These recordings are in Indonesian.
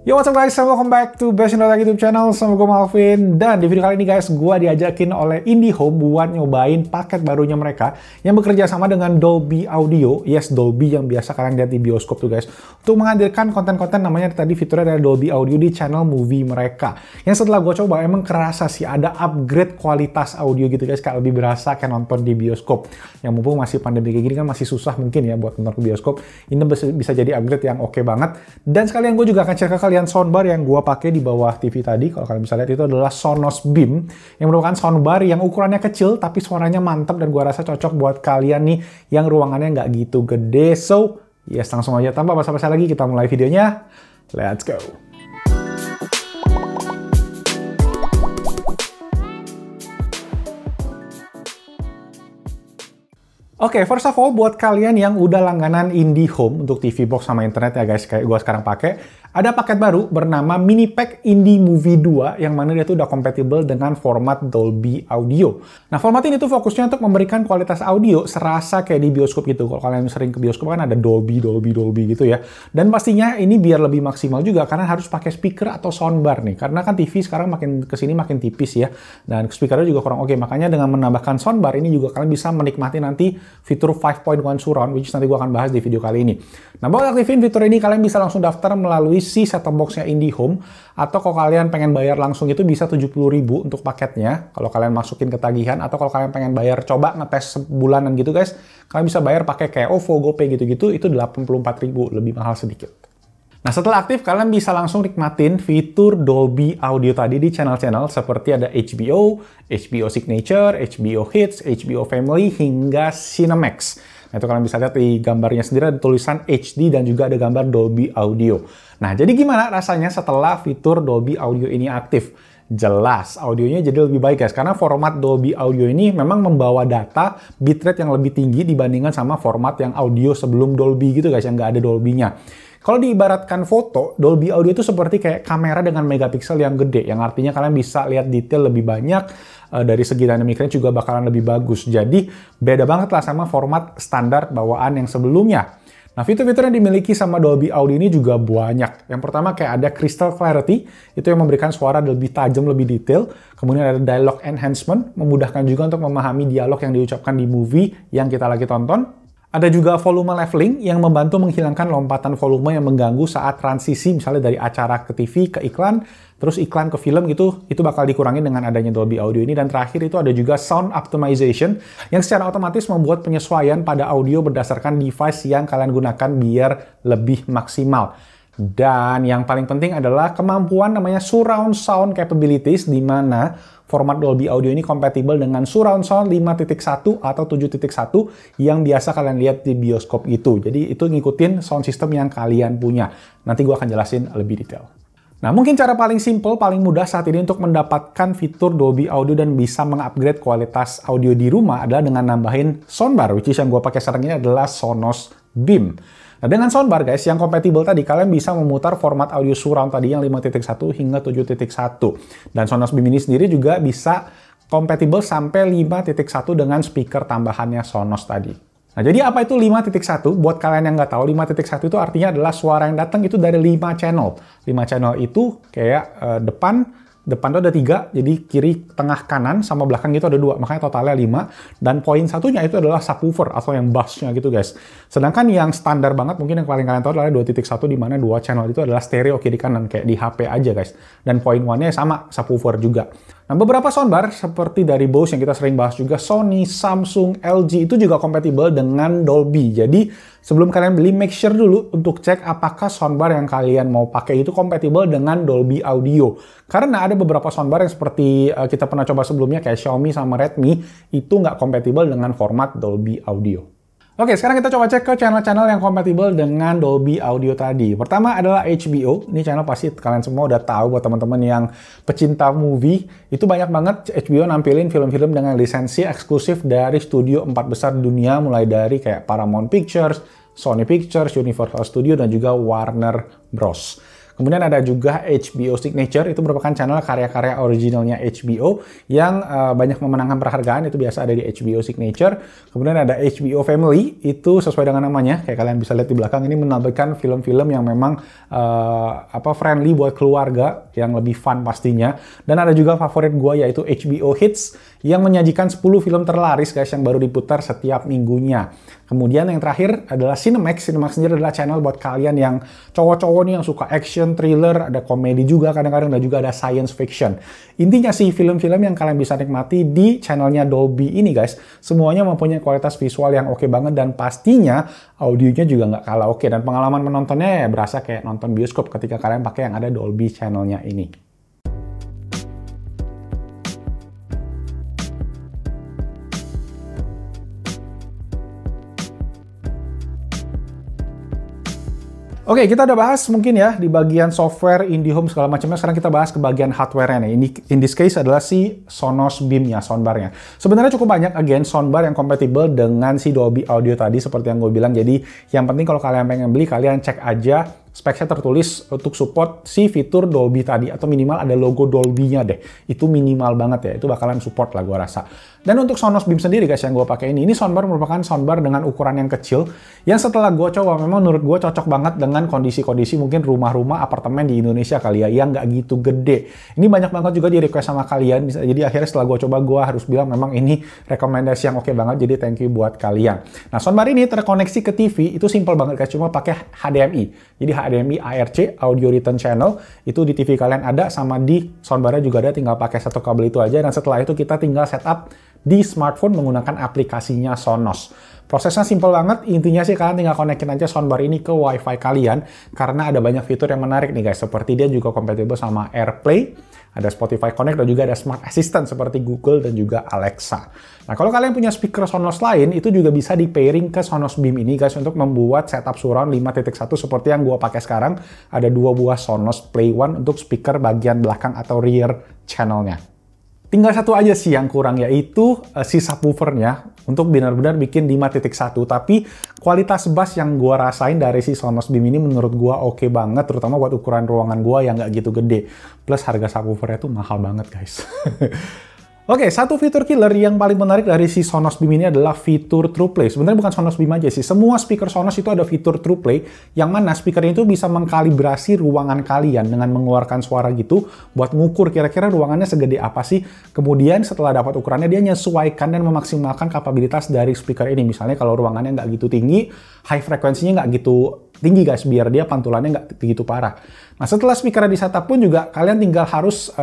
Yo, what's up guys, welcome back to Best in Data YouTube channel, sama gue Malvin. Dan di video kali ini guys, gue diajakin oleh IndiHome buat nyobain paket barunya mereka yang bekerja sama dengan Dolby Audio. Yes, Dolby yang biasa kalian lihat di bioskop tuh guys, untuk menghadirkan konten-konten namanya tadi fiturnya ada Dolby Audio di channel movie mereka. Yang setelah gue coba emang kerasa sih ada upgrade kualitas audio gitu guys, kayak lebih berasa kayak nonton di bioskop. Yang mumpung masih pandemi kayak gini kan masih susah mungkin ya buat nonton ke bioskop. Ini bisa jadi upgrade yang oke banget. Dan sekalian gue juga akan share ke kalian soundbar yang gue pakai di bawah TV tadi. Kalau kalian bisa lihat itu adalah Sonos Beam yang merupakan soundbar yang ukurannya kecil tapi suaranya mantap dan gue rasa cocok buat kalian nih yang ruangannya nggak gitu gede. So, yes, langsung aja tanpa basa-basi lagi kita mulai videonya. Let's go. Oke, first of all, buat kalian yang udah langganan IndiHome untuk TV box sama internet ya guys, kayak gue sekarang pakai, ada paket baru bernama Mini Pack Indie Movie 2, yang mana dia tuh udah kompatibel dengan format Dolby Audio. Nah, format ini tuh fokusnya untuk memberikan kualitas audio serasa kayak di bioskop gitu. Kalau kalian sering ke bioskop kan ada Dolby gitu ya. Dan pastinya ini biar lebih maksimal juga, karena harus pakai speaker atau soundbar nih. Karena kan TV sekarang makin kesini makin tipis ya, dan speakernya juga kurang oke. Makanya dengan menambahkan soundbar ini juga kalian bisa menikmati nanti fitur 5.1 surround, which nanti gue akan bahas di video kali ini. Nah, buat aktifin fitur ini, kalian bisa langsung daftar melalui si set-top box-nya IndiHome, atau kalau kalian pengen bayar langsung itu bisa 70.000 untuk paketnya, kalau kalian masukin ketagihan, atau kalau kalian pengen bayar coba ngetes sebulanan gitu guys, kalian bisa bayar pakai kayak OVO, GoPay gitu-gitu, itu 84.000, lebih mahal sedikit. Nah, setelah aktif, kalian bisa langsung nikmatin fitur Dolby Audio tadi di channel-channel seperti ada HBO, HBO Signature, HBO Hits, HBO Family, hingga Cinemax. Nah, itu kalian bisa lihat di gambarnya sendiri ada tulisan HD dan juga ada gambar Dolby Audio. Nah, jadi gimana rasanya setelah fitur Dolby Audio ini aktif? Jelas, audionya jadi lebih baik guys, karena format Dolby Audio ini memang membawa data bitrate yang lebih tinggi dibandingkan sama format yang audio sebelum Dolby gitu guys, yang nggak ada Dolby-nya. Kalau diibaratkan foto, Dolby Audio itu seperti kayak kamera dengan megapiksel yang gede, yang artinya kalian bisa lihat detail lebih banyak, dari segi dynamic range juga bakalan lebih bagus. Jadi beda banget lah sama format standar bawaan yang sebelumnya. Nah, fitur-fitur yang dimiliki sama Dolby Audio ini juga banyak. Yang pertama kayak ada Crystal Clarity, itu yang memberikan suara lebih tajam, lebih detail. Kemudian ada Dialogue Enhancement, memudahkan juga untuk memahami dialog yang diucapkan di movie yang kita lagi tonton. Ada juga volume leveling yang membantu menghilangkan lompatan volume yang mengganggu saat transisi misalnya dari acara ke TV ke iklan, terus iklan ke film gitu, itu bakal dikurangin dengan adanya Dolby Audio ini. Dan terakhir itu ada juga Sound Optimization yang secara otomatis membuat penyesuaian pada audio berdasarkan device yang kalian gunakan biar lebih maksimal. Dan yang paling penting adalah kemampuan namanya Surround Sound Capabilities, di mana format Dolby Audio ini kompatibel dengan Surround Sound 5.1 atau 7.1 yang biasa kalian lihat di bioskop itu. Jadi itu ngikutin sound system yang kalian punya. Nanti gue akan jelasin lebih detail. Nah, mungkin cara paling simple, paling mudah saat ini untuk mendapatkan fitur Dolby Audio dan bisa mengupgrade kualitas audio di rumah adalah dengan nambahin soundbar, which is yang gue pakai sekarang ini adalah Sonos Beam. Nah, dengan soundbar guys, yang kompatibel tadi, kalian bisa memutar format audio surround tadi yang 5.1 hingga 7.1. Dan Sonos Beam ini sendiri juga bisa kompatibel sampai 5.1 dengan speaker tambahannya Sonos tadi. Nah, jadi apa itu 5.1? Buat kalian yang nggak tahu, 5.1 itu artinya adalah suara yang datang itu dari 5 channel. 5 channel itu kayak depan itu ada 3, jadi kiri, tengah, kanan, sama belakang itu ada 2, makanya totalnya 5. Dan poin satunya itu adalah subwoofer atau yang bassnya gitu guys. Sedangkan yang standar banget mungkin yang paling kalian tahu adalah 2.1, di mana 2 channel itu adalah stereo kiri kanan kayak di HP aja guys. Dan poin 1-nya sama, subwoofer juga. Nah, beberapa soundbar seperti dari Bose yang kita sering bahas juga, Sony, Samsung, LG itu juga kompatibel dengan Dolby. Jadi sebelum kalian beli, make sure dulu untuk cek apakah soundbar yang kalian mau pakai itu kompatibel dengan Dolby Audio. Karena ada beberapa soundbar yang seperti kita pernah coba sebelumnya kayak Xiaomi sama Redmi, itu nggak kompatibel dengan format Dolby Audio. Oke, sekarang kita coba cek ke channel-channel yang kompatibel dengan Dolby Audio tadi. Pertama adalah HBO. Ini channel pasti kalian semua udah tahu buat teman-teman yang pecinta movie. Itu banyak banget HBO nampilin film-film dengan lisensi eksklusif dari studio 4 besar dunia, mulai dari kayak Paramount Pictures, Sony Pictures, Universal Studios, dan juga Warner Bros. Kemudian ada juga HBO Signature, itu merupakan channel karya-karya originalnya HBO yang banyak memenangkan penghargaan, itu biasa ada di HBO Signature. Kemudian ada HBO Family, itu sesuai dengan namanya, kayak kalian bisa lihat di belakang ini menampilkan film-film yang memang friendly buat keluarga, yang lebih fun pastinya. Dan ada juga favorit gue yaitu HBO Hits yang menyajikan 10 film terlaris guys yang baru diputar setiap minggunya. Kemudian yang terakhir adalah Cinemax. Cinemax sendiri adalah channel buat kalian yang cowok-cowok nih yang suka action, thriller, ada komedi juga kadang-kadang, dan juga ada science fiction. Intinya sih film-film yang kalian bisa nikmati di channelnya Dolby ini guys, semuanya mempunyai kualitas visual yang oke banget dan pastinya audionya juga nggak kalah oke. Dan pengalaman menontonnya ya berasa kayak nonton bioskop ketika kalian pakai yang ada Dolby channelnya ini. Oke, kita udah bahas mungkin ya di bagian software, IndiHome segala macamnya. Sekarang kita bahas ke bagian hardware-nya nih. Ini in this case adalah si Sonos Beam-nya, soundbar-nya. Sebenarnya cukup banyak soundbar yang kompatibel dengan si Dolby Audio tadi seperti yang gue bilang. Jadi yang penting kalau kalian pengen beli, kalian cek aja speknya tertulis untuk support si fitur Dolby tadi, atau minimal ada logo Dolby-nya deh. Itu minimal banget ya, itu bakalan support lah gue rasa. Dan untuk Sonos Beam sendiri guys yang gue pakai ini soundbar merupakan soundbar dengan ukuran yang kecil, yang setelah gue coba memang menurut gue cocok banget dengan kondisi-kondisi mungkin rumah-rumah apartemen di Indonesia kali ya, yang nggak gitu gede. Ini banyak banget juga di request sama kalian, jadi akhirnya setelah gue coba gue harus bilang memang ini rekomendasi yang oke banget, jadi thank you buat kalian. Nah soundbar ini terkoneksi ke TV, itu simple banget guys, cuma pakai HDMI. Jadi HDMI ARC, Audio Return Channel, itu di TV kalian ada, sama di soundbar-nya juga ada, tinggal pakai satu kabel itu aja, dan setelah itu kita tinggal setup di smartphone menggunakan aplikasinya Sonos. Prosesnya simple banget, intinya sih kalian tinggal konekin aja soundbar ini ke WiFi kalian, karena ada banyak fitur yang menarik nih guys, seperti dia juga kompatibel sama AirPlay, ada Spotify Connect, dan juga ada Smart Assistant seperti Google dan juga Alexa. Nah, kalau kalian punya speaker Sonos lain, itu juga bisa di-pairing ke Sonos Beam ini guys, untuk membuat setup surround 5.1 seperti yang gua pakai sekarang. Ada 2 buah Sonos Play One untuk speaker bagian belakang atau rear channelnya. Tinggal satu aja sih yang kurang, yaitu si subwoofernya untuk benar-benar bikin 5.1, tapi kualitas bass yang gua rasain dari si Sonos Beam ini menurut gua oke banget, terutama buat ukuran ruangan gua yang nggak gitu gede. Plus harga subwoofernya tuh mahal banget guys. Oke, satu fitur killer yang paling menarik dari si Sonos Beam ini adalah fitur TruePlay. Sebenarnya bukan Sonos Beam aja sih, semua speaker Sonos itu ada fitur TruePlay, yang mana speaker itu bisa mengkalibrasi ruangan kalian dengan mengeluarkan suara gitu, buat ngukur kira-kira ruangannya segede apa sih. Kemudian setelah dapat ukurannya, dia menyesuaikan dan memaksimalkan kapabilitas dari speaker ini. Misalnya kalau ruangannya nggak gitu tinggi, high frekuensinya nggak gitu tinggi guys, biar dia pantulannya nggak begitu parah. Nah setelah speakernya di setup pun juga kalian tinggal harus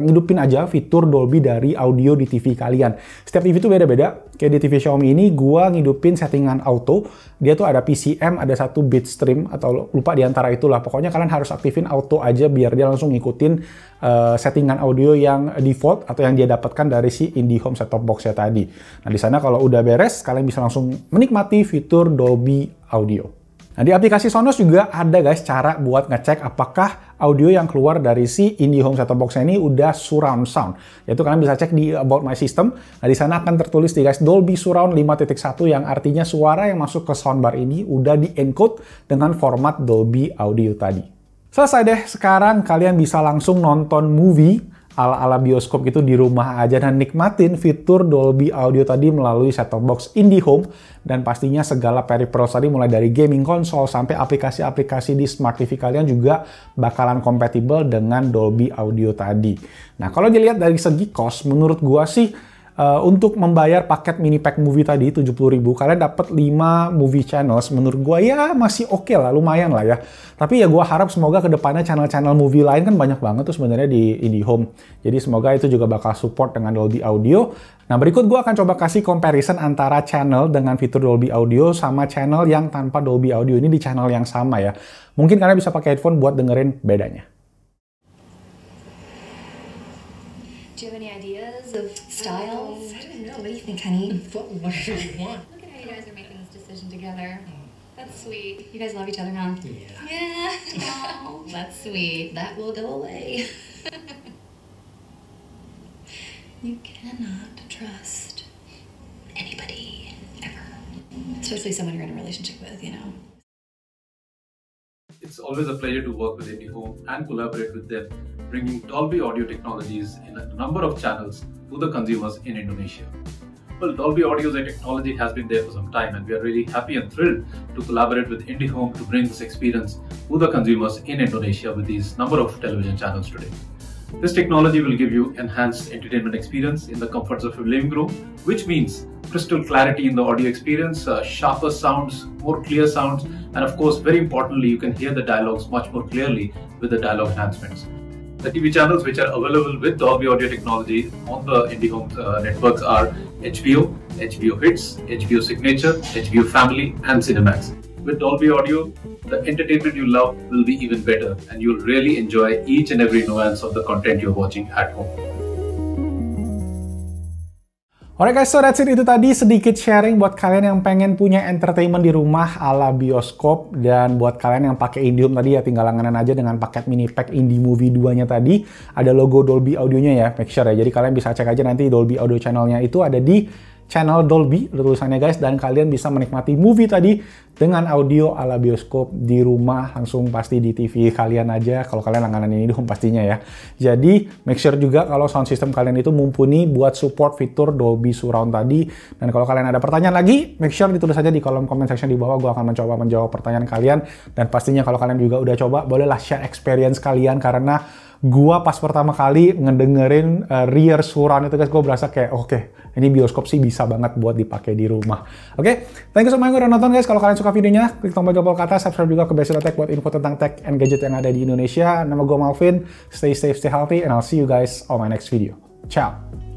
ngidupin aja fitur Dolby dari audio di TV kalian. Setiap TV itu beda-beda. Kayak di TV Xiaomi ini gua ngidupin settingan auto. Dia tuh ada PCM, ada satu bitstream, atau lupa di antara itulah. Pokoknya kalian harus aktifin auto aja biar dia langsung ngikutin settingan audio yang default atau yang dia dapatkan dari si IndiHome set-top box-nya tadi. Nah di sana kalau udah beres, kalian bisa langsung menikmati fitur Dolby Audio. Nah, di aplikasi Sonos juga ada guys cara buat ngecek apakah audio yang keluar dari si IndiHome set-top box ini udah surround sound. Yaitu kalian bisa cek di About My System. Nah, di sana akan tertulis nih guys, Dolby Surround 5.1, yang artinya suara yang masuk ke soundbar ini udah di-encode dengan format Dolby Audio tadi. Selesai deh, sekarang kalian bisa langsung nonton movie ala-ala bioskop gitu di rumah aja dan nikmatin fitur Dolby Audio tadi melalui set-top box IndiHome, dan pastinya segala peripheral tadi mulai dari gaming console sampai aplikasi-aplikasi di smart TV kalian juga bakalan kompatibel dengan Dolby Audio tadi. Nah, kalau dilihat dari segi cost, menurut gua sih untuk membayar paket mini pack movie tadi 70.000, kalian dapat 5 movie channels. Menurut gua ya masih oke lah, lumayan lah ya. Tapi ya gua harap semoga kedepannya channel-channel movie lain kan banyak banget tuh sebenarnya di IndiHome. Jadi semoga itu juga bakal support dengan Dolby Audio. Nah berikut gua akan coba kasih comparison antara channel dengan fitur Dolby Audio sama channel yang tanpa Dolby Audio ini di channel yang sama ya. Mungkin kalian bisa pakai headphone buat dengerin bedanya. Do you have any ideas of styles? I don't know. What do you think, honey? What do you want? Look at how you guys are making this decision together. That's sweet. You guys love each other, huh? Yeah. Yeah. Oh, that's sweet. That will go away. You cannot trust anybody ever. Especially someone you're in a relationship with, you know. It's It's always a pleasure to work with IndiHome and collaborate with them, bringing Dolby audio technologies in a number of channels to the consumers in Indonesia. Well, Dolby Audio as a technology has been there for some time, and we are really happy and thrilled to collaborate with IndiHome to bring this experience to the consumers in Indonesia with these number of television channels today. This technology will give you enhanced entertainment experience in the comforts of your living room, which means crystal clarity in the audio experience, sharper sounds, more clear sounds, and of course, very importantly, you can hear the dialogues much more clearly with the dialogue enhancements. The TV channels which are available with Dolby Audio technology on the IndiHome networks are HBO, HBO Hits, HBO Signature, HBO Family, and Cinemax. With Dolby Audio, the entertainment you love will be even better, and you'll really enjoy each and every nuance of the content you're watching at home. Alright guys, so that's it. Itu tadi sedikit sharing buat kalian yang pengen punya entertainment di rumah ala bioskop. Dan buat kalian yang pakai IndiHome tadi ya tinggal langganan aja dengan paket mini pack Indie Movie 2-nya tadi. Ada logo Dolby Audionya ya, make sure ya. Jadi kalian bisa cek aja nanti Dolby Audio channelnya itu ada di channel Dolby, tulisannya guys. Dan kalian bisa menikmati movie tadi dengan audio ala bioskop di rumah, langsung pasti di TV kalian aja. Kalau kalian langganan IndiHome pastinya ya. Jadi make sure juga kalau sound system kalian itu mumpuni buat support fitur Dolby Surround tadi. Dan kalau kalian ada pertanyaan lagi, make sure ditulis aja di kolom comment section di bawah. Gue akan mencoba menjawab pertanyaan kalian. Dan pastinya kalau kalian juga udah coba, bolehlah share experience kalian. Karena gua pas pertama kali ngedengerin rear surround itu guys, gue berasa kayak oke, ini bioskop sih bisa banget buat dipakai di rumah. Oke, thank you so much udah nonton guys. Kalau kalian suka videonya, klik tombol jempol ke atas, subscribe juga ke Basic Tech buat info tentang tech and gadget yang ada di Indonesia. Nama gue Malvin, stay safe, stay healthy, and I'll see you guys on my next video. Ciao!